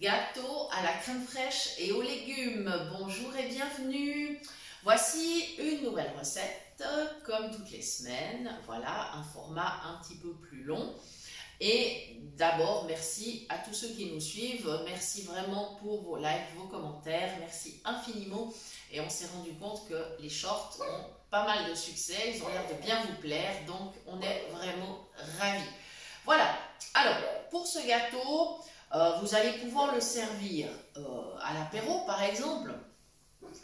Gâteau à la crème fraîche et aux légumes. Bonjour et bienvenue. Voici une nouvelle recette, comme toutes les semaines. Voilà, un format un petit peu plus long. Et d'abord, merci à tous ceux qui nous suivent. Merci vraiment pour vos likes, vos commentaires. Merci infiniment. Et on s'est rendu compte que les shorts ont pas mal de succès. Ils ont l'air de bien vous plaire. Donc, on est vraiment ravis. Voilà. Alors, pour ce gâteau, vous allez pouvoir le servir à l'apéro, par exemple.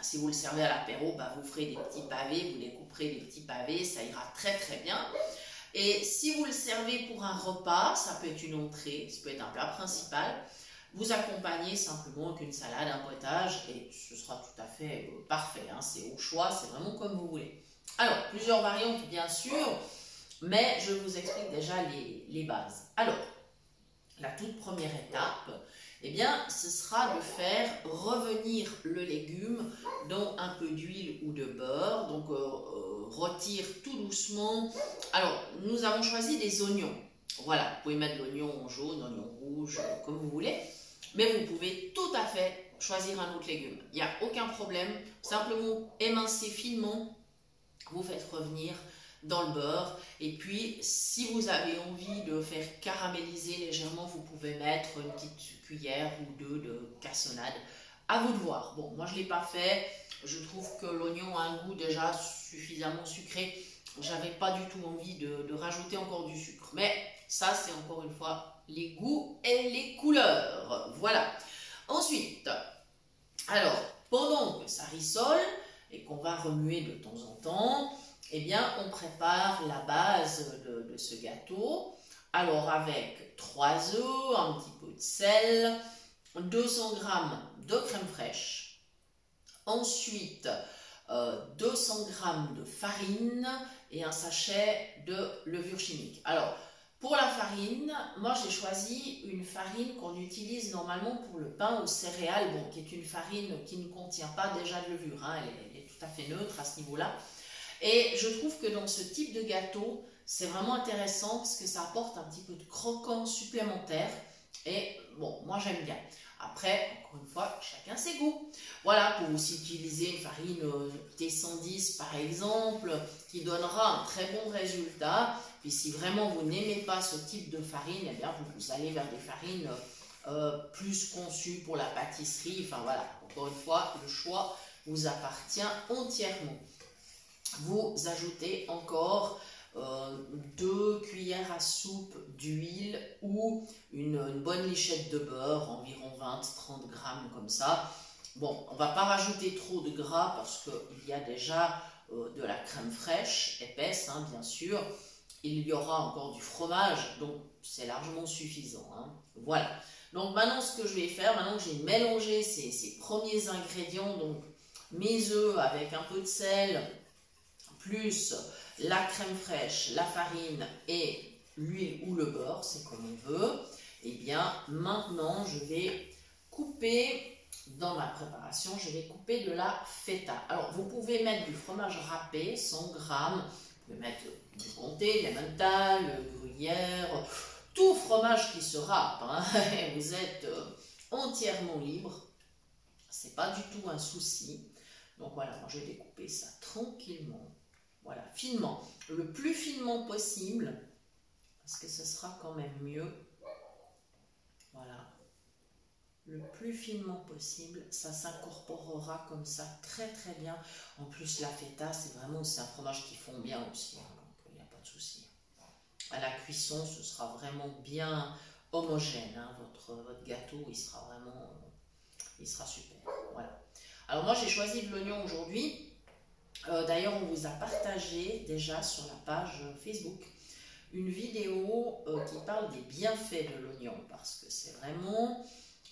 Si vous le servez à l'apéro, vous ferez des petits pavés, vous les couperez des petits pavés, ça ira très très bien. Et si vous le servez pour un repas, ça peut être une entrée, ça peut être un plat principal, vous accompagnez simplement avec une salade, un potage, et ce sera tout à fait parfait. Hein. C'est au choix, c'est vraiment comme vous voulez. Alors, plusieurs variantes bien sûr, mais je vous explique déjà les bases. Alors, la toute première étape, eh bien, ce sera de faire revenir le légume dans un peu d'huile ou de beurre. Donc, retire tout doucement. Alors, nous avons choisi des oignons. Voilà, vous pouvez mettre l'oignon jaune, l'oignon rouge, comme vous voulez. Mais vous pouvez tout à fait choisir un autre légume. Il n'y a aucun problème. Simplement émincer finement. Vous faites revenir dans le beurre. Et puis, si vous avez envie de faire caraméliser légèrement, vous pouvez mettre une petite cuillère ou deux de cassonade. À vous de voir. Bon, moi je ne l'ai pas fait. Je trouve que l'oignon a un goût déjà suffisamment sucré. J'avais pas du tout envie de rajouter encore du sucre. Mais ça, c'est encore une fois les goûts et les couleurs. Voilà. Ensuite, alors, pendant que ça rissole et qu'on va remuer de temps en temps, eh bien, on prépare la base de ce gâteau. Alors, avec 3 œufs, un petit peu de sel, 200 g de crème fraîche. Ensuite, 200 g de farine et un sachet de levure chimique. Alors, pour la farine, moi j'ai choisi une farine qu'on utilise normalement pour le pain aux céréales, bon, qui est une farine qui ne contient pas déjà de levure, hein, elle est tout à fait neutre à ce niveau-là. Et je trouve que dans ce type de gâteau, c'est vraiment intéressant parce que ça apporte un petit peu de croquant supplémentaire. Et bon, moi j'aime bien. Après, encore une fois, chacun ses goûts. Voilà, pour aussi utiliser une farine T110 par exemple, qui donnera un très bon résultat. Puis si vraiment vous n'aimez pas ce type de farine, eh bien vous allez vers des farines plus conçues pour la pâtisserie. Enfin voilà, encore une fois, le choix vous appartient entièrement. Vous ajoutez encore 2 cuillères à soupe d'huile ou une bonne lichette de beurre, environ 20-30 grammes comme ça. Bon, on ne va pas rajouter trop de gras parce qu'il y a déjà de la crème fraîche, épaisse, hein, bien sûr. Il y aura encore du fromage, donc c'est largement suffisant. Hein. Voilà. Donc maintenant, ce que je vais faire, maintenant que j'ai mélangé ces premiers ingrédients, donc mes œufs avec un peu de sel, plus la crème fraîche, la farine et l'huile ou le beurre, c'est comme on veut, et bien maintenant je vais couper, dans ma préparation, je vais couper de la feta. Alors vous pouvez mettre du fromage râpé, 100 grammes, vous pouvez mettre du comté, l'emmental, gruyère, tout fromage qui se râpe, hein. Vous êtes entièrement libre, c'est pas du tout un souci. Donc voilà, moi je vais découper ça tranquillement. Voilà, finement, le plus finement possible, parce que ce sera quand même mieux. Voilà, le plus finement possible, ça s'incorporera comme ça très très bien. En plus, la feta, c'est un fromage qui fond bien aussi, hein, donc il n'y a pas de souci. À la cuisson, ce sera vraiment bien homogène, hein, votre gâteau, il sera super. Voilà. Alors moi, j'ai choisi de l'oignon aujourd'hui. D'ailleurs, on vous a partagé déjà sur la page Facebook une vidéo qui parle des bienfaits de l'oignon parce que c'est vraiment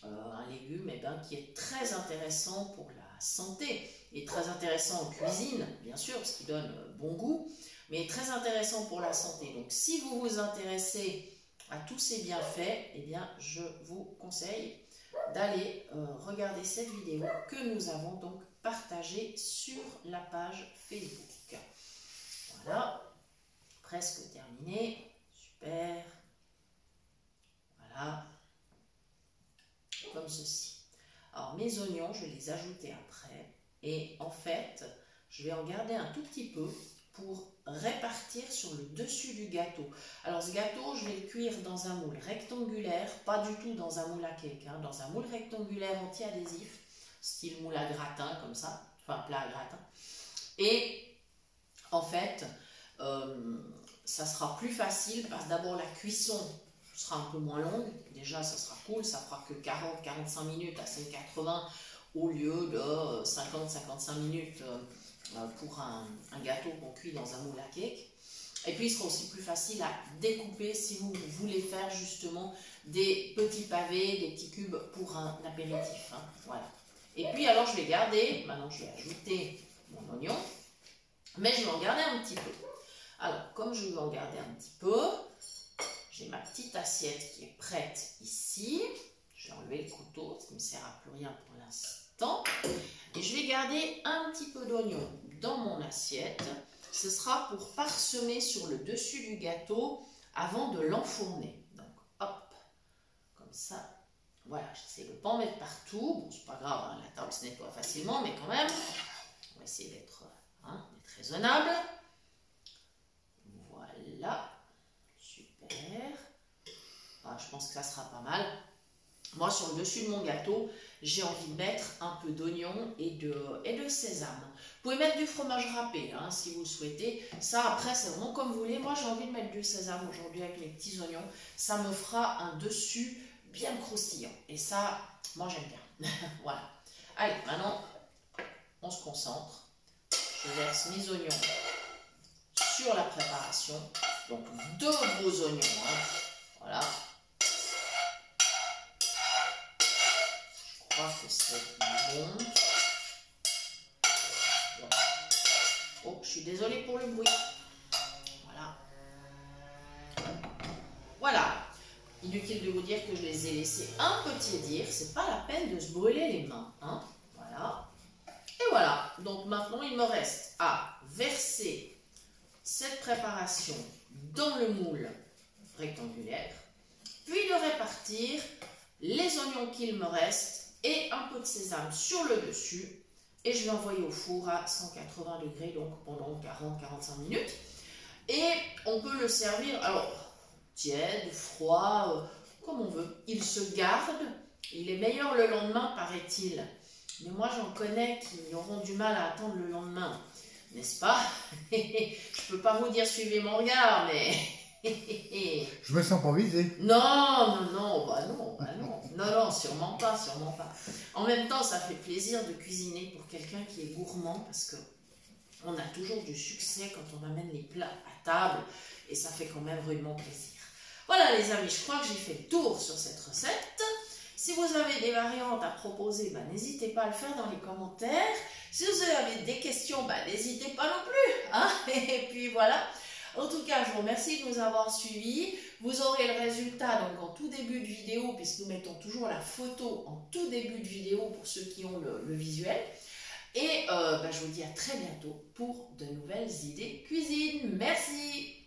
un légume qui est très intéressant pour la santé et très intéressant en cuisine, bien sûr, parce qu'il donne bon goût, mais très intéressant pour la santé. Donc, si vous vous intéressez à tous ces bienfaits, eh bien, je vous conseille d'aller regarder cette vidéo que nous avons donc partagée sur la page Facebook. Voilà, presque terminé, super. Voilà, comme ceci. Alors mes oignons, je vais les ajouter après. Et en fait, je vais en garder un tout petit peu pour répartir sur le dessus du gâteau. Alors ce gâteau, je vais le cuire dans un moule rectangulaire, pas du tout dans un moule à cake, hein, dans un moule rectangulaire anti-adhésif, style moule à gratin comme ça, enfin plat à gratin. Et en fait, ça sera plus facile parce que d'abord la cuisson sera un peu moins longue. Déjà, ça sera cool, ça fera que 40-45 minutes à 180 au lieu de 50-55 minutes pour un gâteau qu'on cuit dans un moule à cake. Et puis, il sera aussi plus facile à découper si vous voulez faire justement des petits pavés, des petits cubes pour un apéritif. Hein. Voilà. Et puis, alors, je vais garder, maintenant je vais ajouter mon oignon, mais je vais en garder un petit peu. Alors, comme je vais en garder un petit peu, j'ai ma petite assiette qui est prête ici. Je vais enlever le couteau, ça ne me sert à plus rien pour l'instant. Et je vais garder un petit peu d'oignon dans mon assiette. Ce sera pour parsemer sur le dessus du gâteau avant de l'enfourner. Donc, hop, comme ça. Voilà, j'essaie de ne pas en mettre partout. Bon, c'est pas grave, hein, la table se nettoie facilement, mais quand même, on va essayer d'être raisonnable. Voilà, super. Ah, je pense que ça sera pas mal. Moi, sur le dessus de mon gâteau, j'ai envie de mettre un peu d'oignon et de sésame. Vous pouvez mettre du fromage râpé, hein, si vous le souhaitez. Ça, après, c'est vraiment comme vous voulez. Moi, j'ai envie de mettre du sésame aujourd'hui avec mes petits oignons. Ça me fera un dessus bien croustillant. Et ça, moi, j'aime bien. Voilà. Allez, maintenant, on se concentre. Je verse mes oignons sur la préparation. Donc, 2 gros oignons. Hein. Voilà. Je crois que c'est bon. Oh, je suis désolée pour le bruit. Voilà. Voilà. Inutile de vous dire que je les ai laissés un peu tiédir. C'est pas la peine de se brûler les mains. Hein. Voilà. Et voilà. Donc maintenant, il me reste à verser cette préparation dans le moule rectangulaire, puis de répartir les oignons qu'il me reste et un peu de sésame sur le dessus. Et je vais envoyer au four à 180 degrés, donc pendant 40-45 minutes. Et on peut le servir, alors, tiède, froid, comme on veut. Il se garde, il est meilleur le lendemain, paraît-il. Mais moi, j'en connais qui auront du mal à attendre le lendemain, n'est-ce pas? Je ne peux pas vous dire suivez mon regard, mais... Je me sens pas visé. Non, non, sûrement pas, sûrement pas. En même temps, ça fait plaisir de cuisiner pour quelqu'un qui est gourmand parce que on a toujours du succès quand on amène les plats à table et ça fait quand même rudement plaisir. Voilà les amis, je crois que j'ai fait le tour sur cette recette. Si vous avez des variantes à proposer, n'hésitez pas à le faire dans les commentaires. Si vous avez des questions, n'hésitez pas non plus. Hein. Et puis voilà. En tout cas, je vous remercie de nous avoir suivis. Vous aurez le résultat donc en tout début de vidéo, puisque nous mettons toujours la photo en tout début de vidéo pour ceux qui ont le visuel. Et je vous dis à très bientôt pour de nouvelles idées cuisine. Merci!